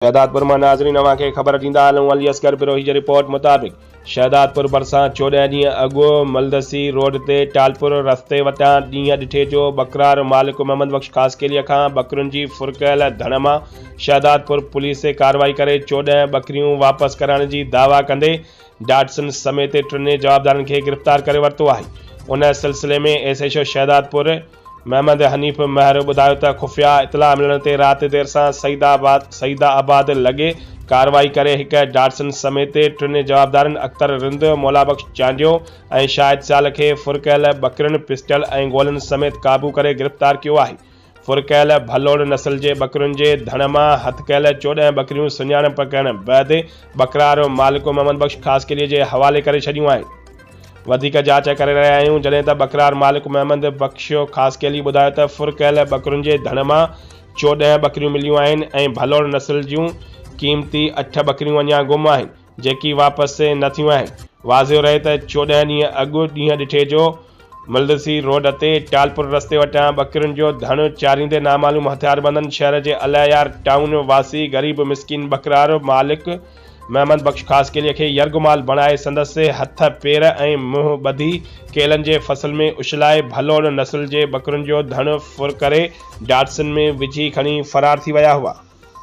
शहदादपुर में नाज़रीन अवां खे ख़बर ॾींदा हलूं। अली असगर बिरोही जी रिपोर्ट मुताबिक़ शहदादपुर भरिसां 14 ॾींहं अॻु मलदसी रोड ते टालपुर रस्ते वटां ॾींहं ॾिठे जो बकरार मालिक मोहम्मद बख्श ख़ासकेलीअ खां बकरियुनि जी फुरकयल धण मां शहदादपुर पुलिस कार्रवाई करे 14 बकरियूं वापसि करण जी दावा कंदे डॉटसन समेत 3 जवाबदारनि खे गिरफ़्तार करे वरितो आहे। उन सिलसिले में एसएचओ शहदादपुर महमद हनीफ महर ॿुधायो त खुफ़िया इतला मिलण ते राति देर सां सईदाबाद लॻे कार्रवाई करे हिक डॉटसन समेत 3 जवाबदारनि अख्तर रिंद मौलाबख्श चांडियो ऐं शाहिद साल खे फुरकयल बकरियुनि पिस्टल ऐं गोलनि समेत काबू करे गिरफ़्तार कियो आहे। फुरकयल भलोड़ नस्ल जे बकरियुनि जे धण मां हथ कयल 14 बकरियूं सुञाणप करण बैदि बकरार मालिक मोहम्मद बख्श ख़ासकेलीअ जे हवाले करे छॾियूं आहिनि। वधिक जांच करे रहिया आहियूं। जॾहिं त बकरार मालिक मोहम्मद बख्श ख़ासकेली ॿुधायो त फुरकयल बकरियुनि जे धण मां 14 बकरियूं मिलियूं आहिनि ऐं भलोड़ नस्ल जूं क़ीमती 8 बकरियूं अञा गुम आहिनि जेकी वापसि न थियूं आहिनि। वाज़ियो रहे त 14 ॾींहं अॻु ॾींहं ॾिठे जो मलदसी रोड ते टालपुर रस्ते वटां बकरियुनि जो धण चारींदे नामालूम हथियारबंदनि शहर जे अलायार टाउन वासी गरीब मिसकिन बकरार मालिक मोहम्मद बख्श ख़ासकेलीअ खे यर्गमाल बणाए संदसि हथ पेर ऐं मुंहुं ॿधी केलनि जे फसल में उछलाए भलोड़ नस्ल जे बकरियुनि जो धण फुर करे डॉटसन में विझी खणी फरार थी विया हुआ।